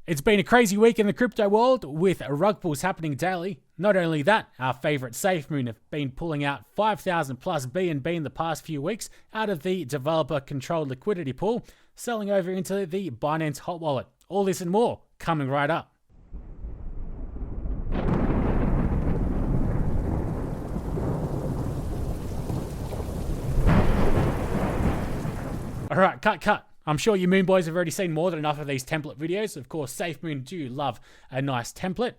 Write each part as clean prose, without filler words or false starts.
It's been a crazy week in the crypto world with rug pulls happening daily. Not only that, our favorite Safemoon have been pulling out 5,000 plus BNB in the past few weeks out of the developer-controlled liquidity pool, selling over into the Binance hot wallet. All this and more coming right up. All right, cut. I'm sure you Moon Boys have already seen more than enough of these template videos. Of course, Safemoon do love a nice template.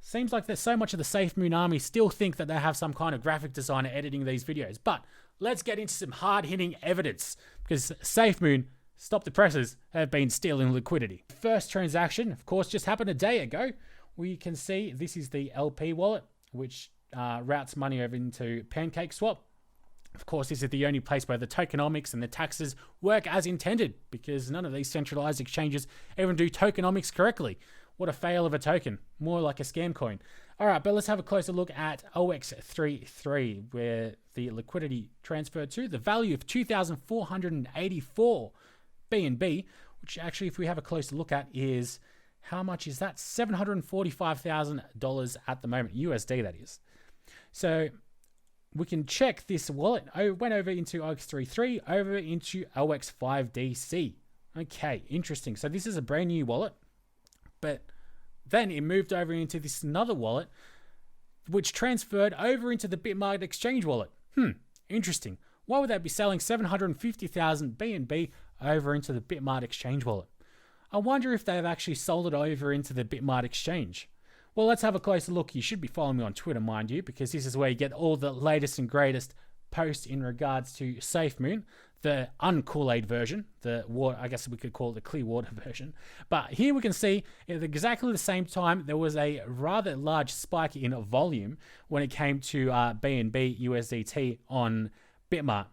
Seems like there's so much of the Safemoon army still think that they have some kind of graphic designer editing these videos. But let's get into some hard-hitting evidence, because Safemoon, stop the presses, have been stealing liquidity. First transaction, of course, just happened a day ago. We can see this is the LP wallet, which routes money over into PancakeSwap. Of course, this is the only place where the tokenomics and the taxes work as intended, because none of these centralized exchanges even do tokenomics correctly. What a fail of a token. More like a scam coin. All right, but let's have a closer look at OX33, where the liquidity transferred to the value of 2,484 BNB, which actually, if we have a closer look at, is how much is that? $745,000 at the moment, USD that is. So we can check this wallet. I went over into OX33, over into OX5DC. Okay, interesting. So this is a brand new wallet, but then it moved over into this another wallet, which transferred over into the Bitmarket exchange wallet. Interesting. Why would they be selling 750,000 BNB over into the Bitmarket exchange wallet? I wonder if they've actually sold it over into the Bitmarket exchange. Well, let's have a closer look. You should be following me on Twitter, mind you, because this is where you get all the latest and greatest posts in regards to Safemoon, the un-Kool-Aid version, the water, I guess we could call it the clear water version. But here we can see at exactly the same time, there was a rather large spike in volume when it came to BNB USDT on Bitmart.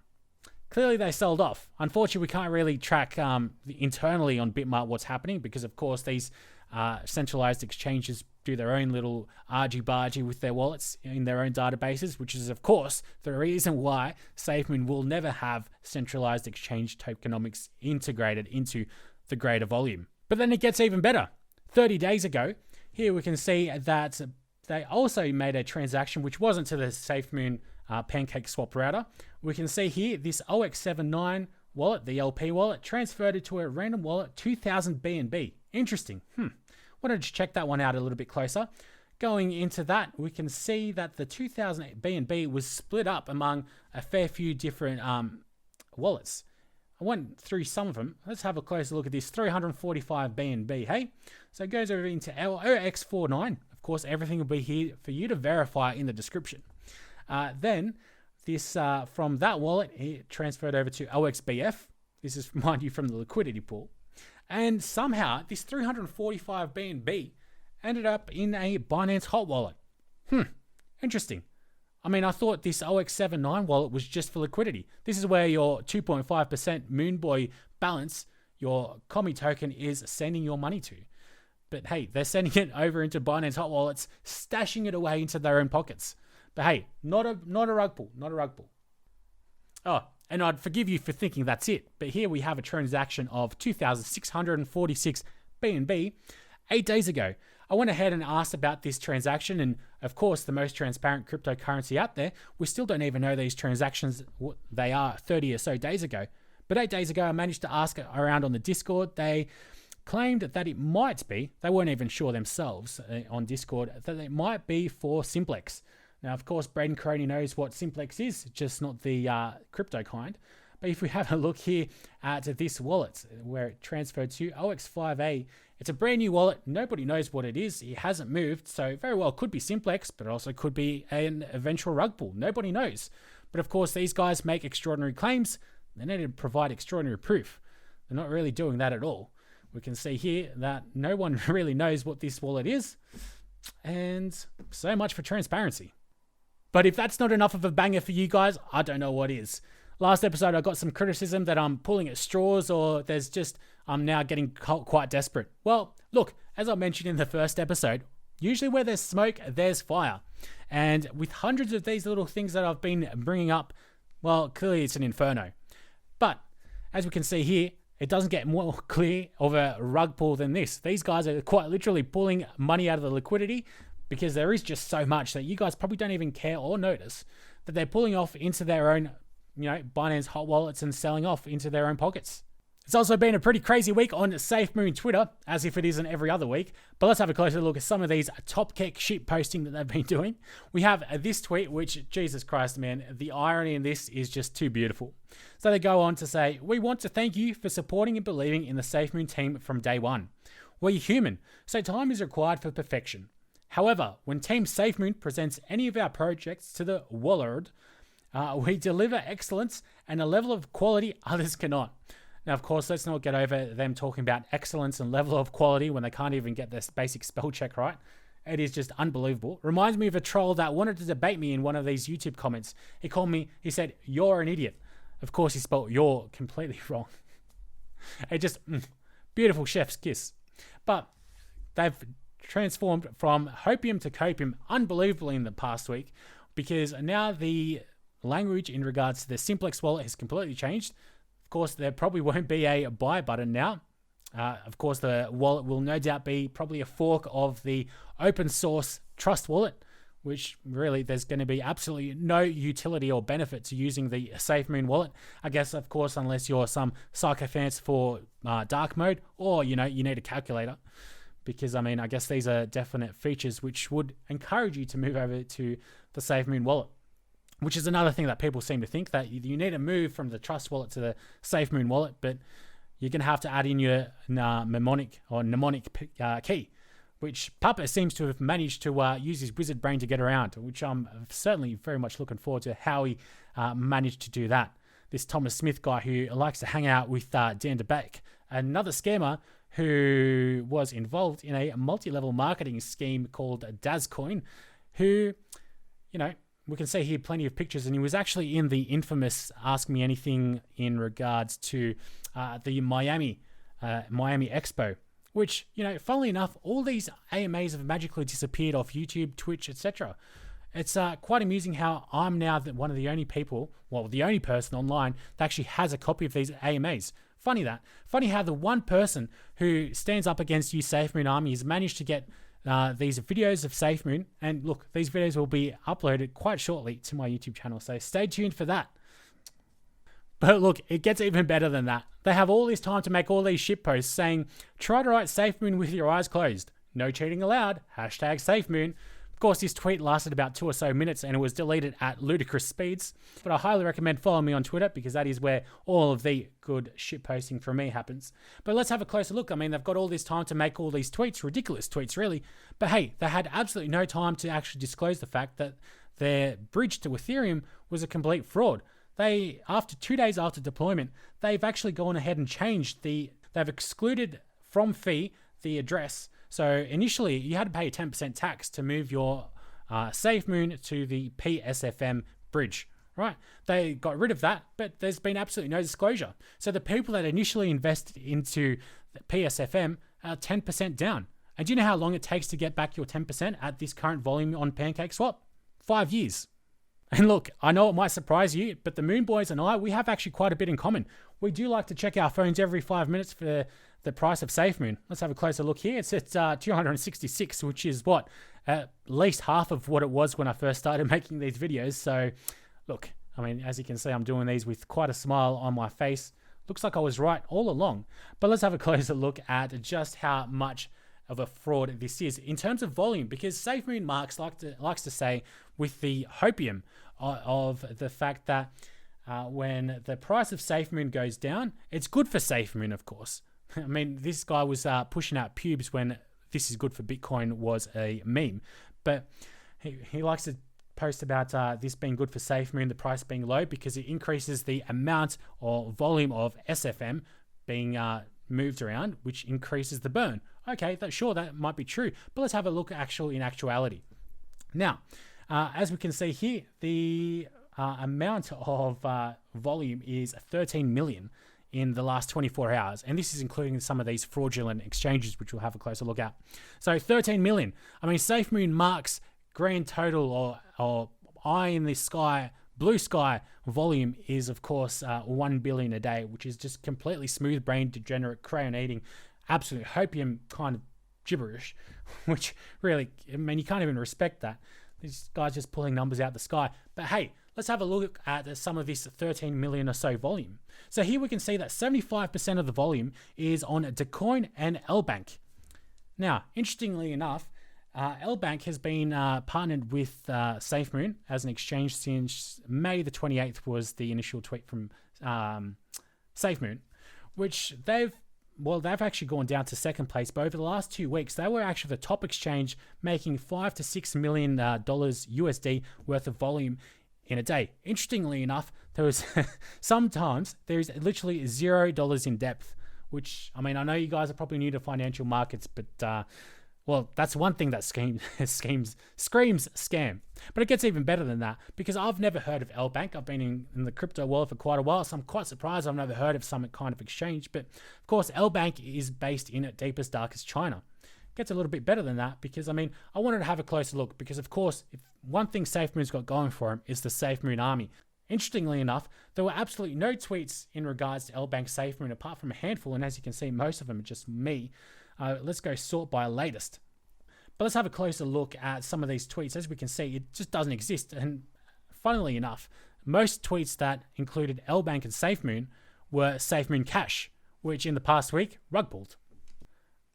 Clearly they sold off. Unfortunately, we can't really track internally on Bitmart what's happening, because of course these centralized exchanges do their own little argy-bargy with their wallets in their own databases, which is of course the reason why Safemoon will never have centralized exchange tokenomics integrated into the greater volume. But then it gets even better. 30 days ago, here we can see that they also made a transaction which wasn't to the Safemoon PancakeSwap router. We can see here this OX79 wallet, the LP wallet, transferred it to a random wallet, 2,000 BNB. Interesting. Wanted to check that one out a little bit closer. Going into that, we can see that the 2,000 BNB was split up among a fair few different wallets. I went through some of them. Let's have a closer look at this 345 BNB, hey? So it goes over into OX49. Of course, everything will be here for you to verify in the description. Then this from that wallet, it transferred over to OXBF. This is, mind you, from the liquidity pool. And somehow this 345 BNB ended up in a Binance hot wallet. Interesting. I mean, I thought this OX79 wallet was just for liquidity. This is where your 2.5% Moonboy balance, your commie token, is sending your money to. But hey, they're sending it over into Binance hot wallets, stashing it away into their own pockets. But hey, not a rug pull, not a rug pull. Oh, and I'd forgive you for thinking that's it, but here we have a transaction of 2,646 BNB 8 days ago. I went ahead and asked about this transaction, and of course, the most transparent cryptocurrency out there, we still don't even know these transactions, what they are 30 or so days ago. But 8 days ago, I managed to ask around on the Discord. They claimed that it might be, they weren't even sure themselves on Discord, that it might be for Simplex. Now, of course, Braden Crony knows what Simplex is, just not the crypto kind. But if we have a look here at this wallet, where it transferred to OX5A, it's a brand new wallet. Nobody knows what it is. It hasn't moved, so very well could be Simplex, but it also could be an eventual rug pull. Nobody knows. But of course, these guys make extraordinary claims. They need to provide extraordinary proof. They're not really doing that at all. We can see here that no one really knows what this wallet is. And so much for transparency. But if that's not enough of a banger for you guys, I don't know what is. Last episode, I got some criticism that I'm pulling at straws, or I'm now getting quite desperate. Well, look, as I mentioned in the first episode, usually where there's smoke, there's fire. And with hundreds of these little things that I've been bringing up, well, clearly it's an inferno. But as we can see here, it doesn't get more clear of a rug pull than this. These guys are quite literally pulling money out of the liquidity because there is just so much that you guys probably don't even care or notice that they're pulling off into their own, Binance hot wallets and selling off into their own pockets. It's also been a pretty crazy week on Safemoon Twitter, as if it isn't every other week. But let's have a closer look at some of these top kick shit posting that they've been doing. We have this tweet, which, Jesus Christ, man, the irony in this is just too beautiful. So they go on to say, "We want to thank you for supporting and believing in the Safemoon team from day one. We're human, so time is required for perfection. However, when Team Safemoon presents any of our projects to the world, we deliver excellence and a level of quality others cannot." Now, of course, let's not get over them talking about excellence and level of quality when they can't even get this basic spell check right. It is just unbelievable. Reminds me of a troll that wanted to debate me in one of these YouTube comments. He said, "You're an idiot." Of course, he spelled "you're" completely wrong. It just, beautiful chef's kiss. But they've transformed from hopium to copium unbelievably in the past week, because now the language in regards to the Simplex wallet has completely changed. Of course, there probably won't be a buy button now. Of course, the wallet will no doubt be probably a fork of the open source Trust wallet, which really there's going to be absolutely no utility or benefit to using the Safemoon wallet. I guess, of course, unless you're some psychophants for dark mode, or, you need a calculator. Because, I guess these are definite features which would encourage you to move over to the Safemoon wallet. Which is another thing that people seem to think, that you need to move from the Trust wallet to the Safemoon wallet, but you're going to have to add in your mnemonic key, which Papa seems to have managed to use his wizard brain to get around, which I'm certainly very much looking forward to how he managed to do that. This Thomas Smith guy who likes to hang out with Dan DeBake, another scammer who was involved in a multi-level marketing scheme called DazCoin, who, we can see here plenty of pictures, and he was actually in the infamous Ask Me Anything in regards to the Miami Expo, which, funnily enough, all these AMAs have magically disappeared off YouTube, Twitch, etc. It's quite amusing how I'm now one of the only people, the only person online that actually has a copy of these AMAs. Funny how the one person who stands up against you Safemoon army has managed to get these videos of Safemoon, and look, these videos will be uploaded quite shortly to my YouTube channel, so stay tuned for that. But look, it gets even better than that. They have all this time to make all these shit posts saying, "Try to write Safemoon with your eyes closed. No cheating allowed. #Safemoon." Of course, this tweet lasted about 2 or so minutes and it was deleted at ludicrous speeds. But I highly recommend following me on Twitter, because that is where all of the good shit posting from me happens. But let's have a closer look. They've got all this time to make all these tweets, ridiculous tweets really. But hey, they had absolutely no time to actually disclose the fact that their bridge to Ethereum was a complete fraud. After 2 days after deployment, they've actually gone ahead and changed they've excluded from fee the address. So initially, you had to pay a 10% tax to move your Safemoon to the PSFM bridge, right? They got rid of that, but there's been absolutely no disclosure. So the people that initially invested into the PSFM are 10% down. And do you know how long it takes to get back your 10% at this current volume on PancakeSwap? 5 years. And look, I know it might surprise you, but the Moon Boys and I, we have actually quite a bit in common. We do like to check our phones every 5 minutes for the price of Safemoon. Let's have a closer look here. It's at 266, which is at least half of what it was when I first started making these videos. So look, as you can see, I'm doing these with quite a smile on my face. Looks like I was right all along. But let's have a closer look at just how much of a fraud this is in terms of volume, because Safemoon Marks likes to say with the hopium of the fact that when the price of Safemoon goes down, it's good for Safemoon, of course. This guy was pushing out pubes when "this is good for Bitcoin" was a meme, but he likes to post about this being good for Safemoon, the price being low, because it increases the amount or volume of SFM being moved around, which increases the burn. Okay, that might be true, but let's have a look in actuality. Now, as we can see here, the amount of volume is 13 million in the last 24 hours. And this is including some of these fraudulent exchanges, which we'll have a closer look at. So 13 million. Safemoon Marks grand total or eye in the sky Blue sky volume is, of course, 1 billion a day, which is just completely smooth-brained, degenerate, crayon-eating, absolute hopium kind of gibberish, which really, I mean, you can't even respect that. These guys just pulling numbers out the sky. But hey, let's have a look at some of this 13 million or so volume. So here we can see that 75% of the volume is on DeCoin and LBank. Now, interestingly enough, LBank has been partnered with Safemoon as an exchange since May the 28th was the initial tweet from Safemoon, which they've actually gone down to second place, but over the last 2 weeks, they were actually the top exchange, making $5 to $6 million USD worth of volume in a day. Interestingly enough, there was sometimes there's literally $0 in depth, which, I mean, I know you guys are probably new to financial markets, but well, that's one thing that screams scam. But it gets even better than that, because I've never heard of LBank. I've been in the crypto world for quite a while, so I'm quite surprised I've never heard of some kind of exchange. But of course, LBank is based in deepest, darkest China. It gets a little bit better than that, because I mean, I wanted to have a closer look, because of course, if one thing Safemoon's got going for him is the Safemoon army. Interestingly enough, there were absolutely no tweets in regards to LBank Safemoon, apart from a handful, and as you can see, most of them are just me. Let's go sort by latest. But let's have a closer look at some of these tweets. As we can see, it just doesn't exist. And funnily enough, most tweets that included LBank and Safemoon were Safemoon Cash, which in the past week rug pulled.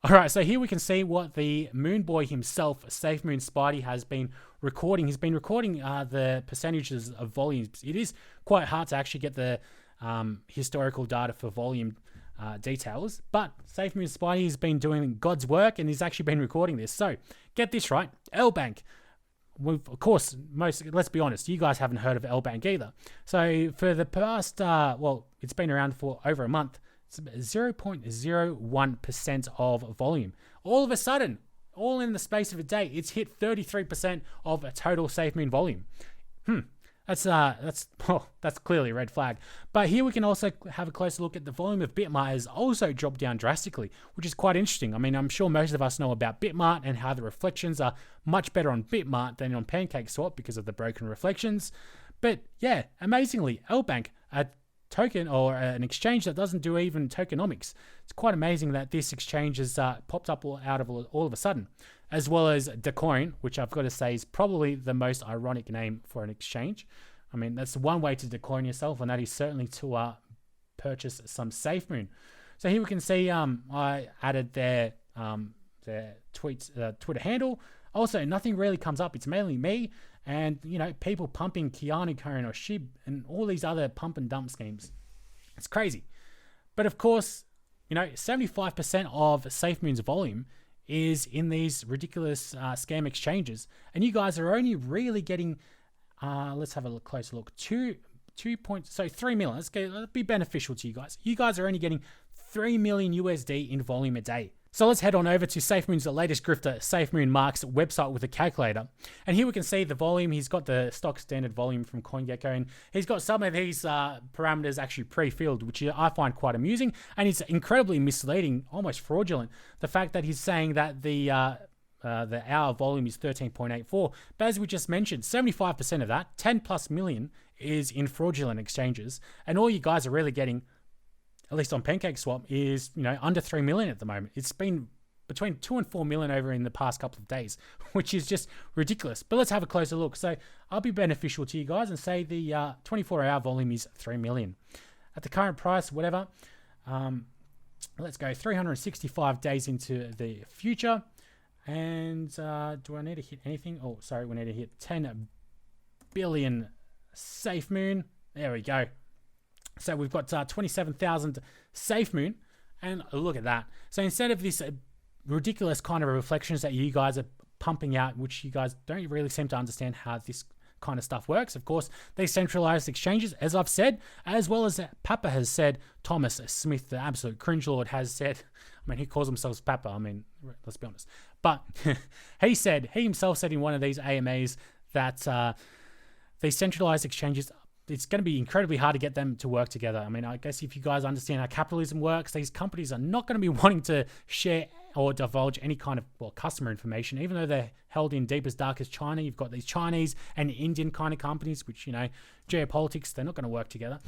All right, so here we can see what the Moon Boy himself, Safemoon Spidey, has been recording. He's been recording the percentages of volumes. It is quite hard to actually get the historical data for volume details, but Safemoon Spidey has been doing God's work, and he's actually been recording this. So get this right, LBank. Of course, let's be honest, you guys haven't heard of LBank either. So for the past, it's been around for over a month. It's 0.01% of volume. All of a sudden, all in the space of a day, it's hit 33% of a total Safemoon volume. That's clearly a red flag. But here we can also have a closer look at the volume of Bitmart has also dropped down drastically, which is quite interesting. I mean, I'm sure most of us know about Bitmart and how the reflections are much better on Bitmart than on PancakeSwap because of the broken reflections. But yeah, amazingly, LBank, a token or an exchange that doesn't do even tokenomics. It's quite amazing that this exchange has popped up all of a sudden, as well as DeCoin, which I've got to say is probably the most ironic name for an exchange. I mean, that's one way to DeCoin yourself, and that is certainly to purchase some Safemoon. So here we can see I added their Twitter handle. Also, nothing really comes up. It's mainly me and, you know, people pumping Keanu Coin or SHIB and all these other pump and dump schemes. It's crazy. But of course, you know, 75% of Safemoon's volume is in these ridiculous scam exchanges, and you guys are only really getting let's have a closer look. 3 million. Let's be beneficial to you guys. You guys are only getting 3 million USD in volume a day. So let's head on over to Safemoon's latest grifter, Safemoon Mark's website with a calculator. And here we can see the volume. He's got the stock standard volume from CoinGecko, and he's got some of these parameters actually pre-filled, which I find quite amusing. And it's incredibly misleading, almost fraudulent. The fact that he's saying that the hour volume is 13.84. But as we just mentioned, 75% of that, 10 plus million, is in fraudulent exchanges. And all you guys are really getting, at least on PancakeSwap, is, you know, under 3 million at the moment. It's been between 2 and 4 million over in the past couple of days, which is just ridiculous. But let's have a closer look. So I'll be beneficial to you guys and say the 24-hour volume is 3 million. At the current price, whatever, let's go 365 days into the future. And do I need to hit anything? Oh, sorry, we need to hit 10 billion Safemoon. There we go. So we've got 27,000 Safemoon, and look at that. So instead of this ridiculous kind of reflections that you guys are pumping out, which you guys don't really seem to understand how this kind of stuff works. Of course, these centralized exchanges, as I've said, as well as Papa has said, Thomas Smith, the absolute cringe lord, has said, I mean, he calls himself Papa, I mean, let's be honest. But he himself said in one of these AMAs that these centralized exchanges it's going to be incredibly hard to get them to work together. I mean, I guess if you guys understand how capitalism works, these companies are not going to be wanting to share or divulge any kind of, well, customer information, even though they're held in deepest, darkest China. You've got these Chinese and Indian kind of companies, which, you know, geopolitics, they're not going to work together.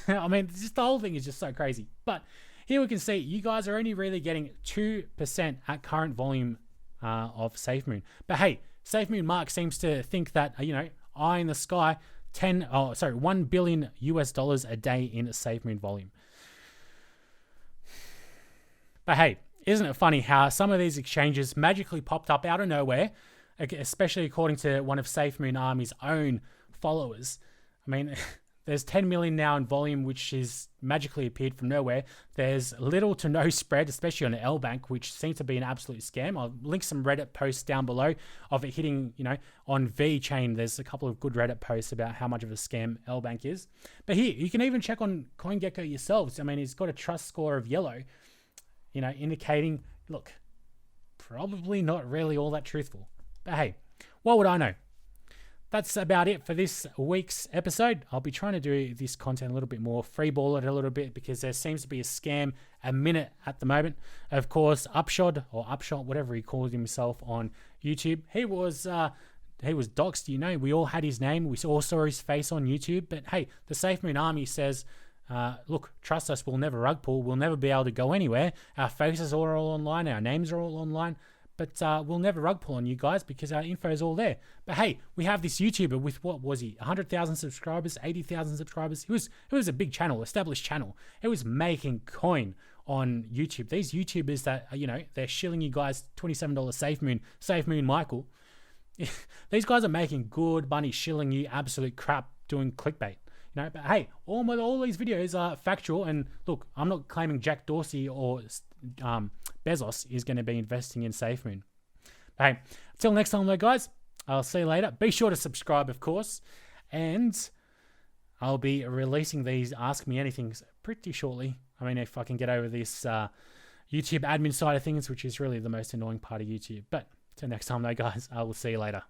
I mean, just the whole thing is just so crazy. But here we can see you guys are only really getting 2% at current volume of Safemoon. But hey, Safemoon Mark seems to think that, you know, eye in the sky, $1 billion a day in Safemoon volume. But hey, isn't it funny how some of these exchanges magically popped up out of nowhere, especially according to one of Safemoon Army's own followers? I mean, there's 10 million now in volume, which is magically appeared from nowhere. There's little to no spread, especially on LBank, which seems to be an absolute scam. I'll link some Reddit posts down below of it hitting, you know, on VeChain. There's a couple of good Reddit posts about how much of a scam LBank is. But here, you can even check on CoinGecko yourselves. I mean, it's got a trust score of yellow, you know, indicating, look, probably not really all that truthful. But hey, what would I know? That's about it for this week's episode. I'll be trying to do this content a little bit more, freeball it a little bit, because there seems to be a scam a minute at the moment. Of course, Upshot, whatever he called himself on YouTube, he was doxed. You know, we all had his name. We all saw his face on YouTube. But hey, the Safemoon Army says, look, trust us, we'll never rug pull. We'll never be able to go anywhere. Our faces are all online. Our names are all online. But we'll never rug pull on you guys because our info is all there. But hey, we have this YouTuber with, what was he, 100,000 subscribers, 80,000 subscribers. It was a big channel, established channel. It was making coin on YouTube. These YouTubers that, you know, they're shilling you guys $27 Safemoon Michael. These guys are making good money shilling you absolute crap doing clickbait. You know, but hey, all these videos are factual. And look, I'm not claiming Jack Dorsey or Bezos is going to be investing in Safemoon. But hey, until next time though, guys, I'll see you later. Be sure to subscribe, of course. And I'll be releasing these Ask Me Anythings pretty shortly. I mean, if I can get over this YouTube admin side of things, which is really the most annoying part of YouTube. But till next time though, guys, I will see you later.